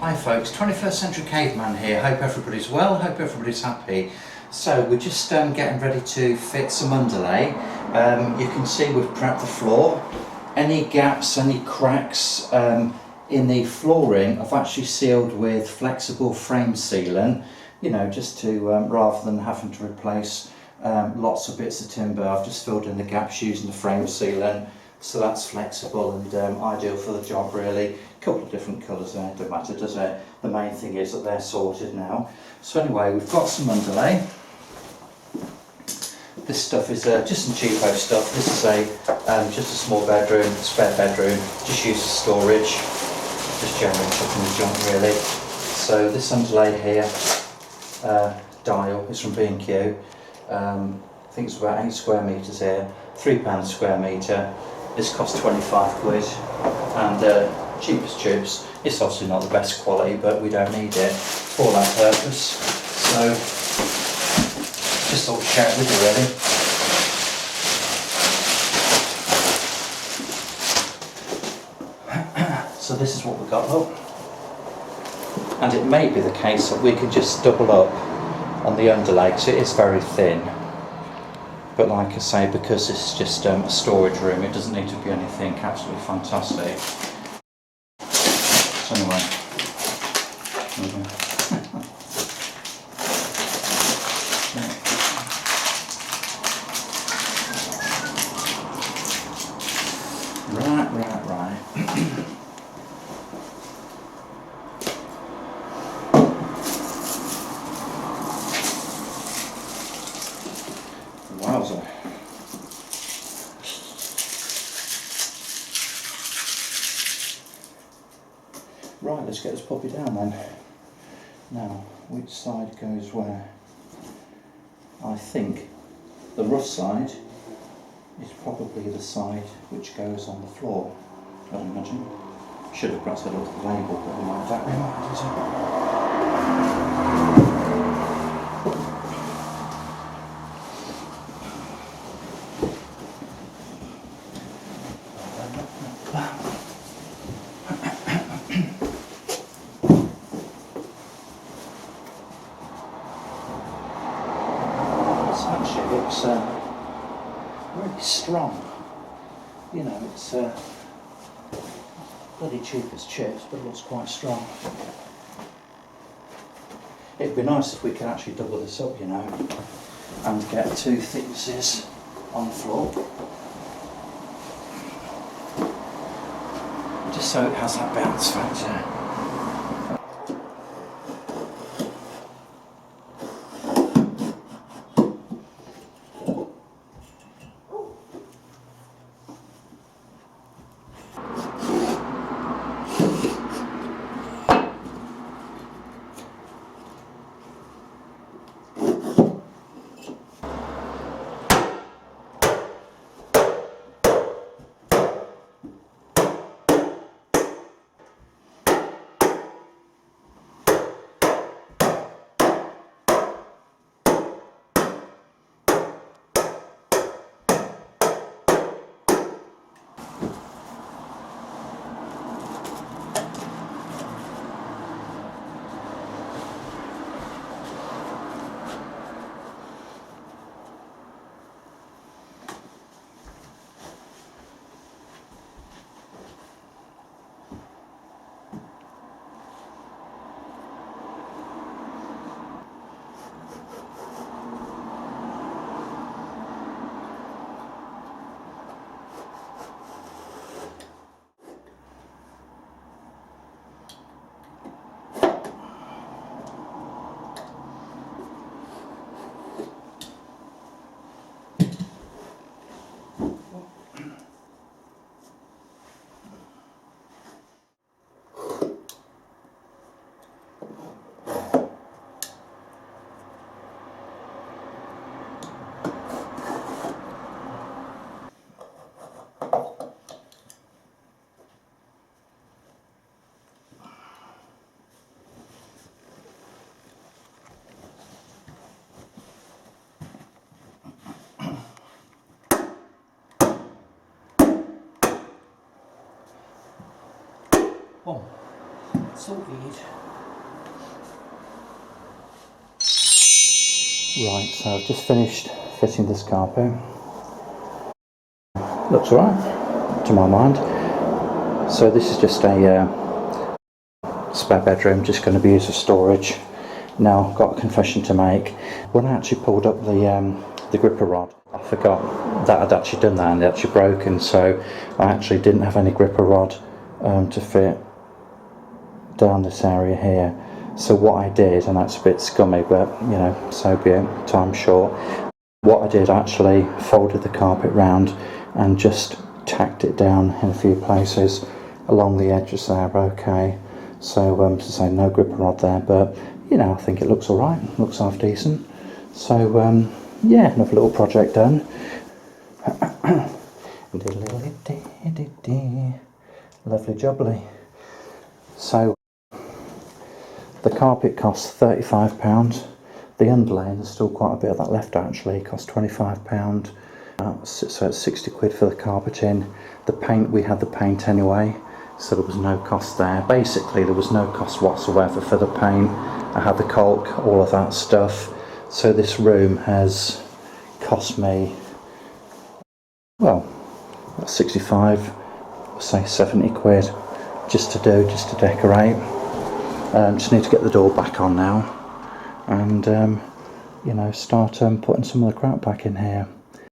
Hi folks, 21st Century Caveman here. Hope everybody's well, hope everybody's happy. So we're just getting ready to fit some underlay. You can see we've prepped the floor. Any gaps, any cracks in the flooring I've actually sealed with flexible frame sealant, you know, just to rather than having to replace lots of bits of timber. I've just filled in the gaps using the frame sealant, so that's flexible and ideal for the job really. A couple of different colours there, don't matter does it? The main thing is that they're sorted now. So anyway, we've got some underlay. This stuff is just some cheapo stuff. This is just a small bedroom, spare bedroom, just used for storage, just generally chucking the junk really. So this underlay here, dial, is from B&Q. I think it's about 8 square metres here, £3 square metre. This costs 25 quid and cheap as chips. It's obviously not the best quality, but we don't need it for that purpose. So just thought to share it with you really. So this is what we got, look. And it may be the case that we can just double up on the underlay because it is very thin. But like I say, because this is just a storage room, it doesn't need to be anything absolutely fantastic. So anyway, right. Wowza. Right, let's get this puppy down then. Now, which side goes where? I think the rough side is probably the side which goes on the floor, I'd imagine. Should have perhaps had a little label, but we might that remind actually looks really strong. You know, it's bloody cheap as chips, but it looks quite strong. It'd be nice if we could actually double this up, you know, and get 2 thicknesses on the floor. Just so it has that bounce factor. sorted. Right, so I've just finished fitting this carpet. Looks alright, to my mind. So this is just a spare bedroom, just going to be used for storage. Now, I've got a confession to make. When I actually pulled up the gripper rod, I forgot that I'd actually done that and it actually broken, so I actually didn't have any gripper rod to fit down this area here. So what I did, and that's a bit scummy, but you know, so be it, time's short. What I did, I actually folded the carpet round and just tacked it down in a few places along the edges there, okay. So, to say no gripper rod there, but you know, I think it looks alright, looks half decent. So, yeah, another little project done. Lovely jubbly. So, the carpet costs £35. The underlay, and there's still quite a bit of that left actually, cost £25. So it's 60 quid for the carpeting. The paint, we had the paint anyway, so there was no cost there. Basically, there was no cost whatsoever for the paint. I had the caulk, all of that stuff. So this room has cost me, well, 65, say 70 quid just to decorate. Just need to get the door back on now and you know, start putting some of the crap back in here.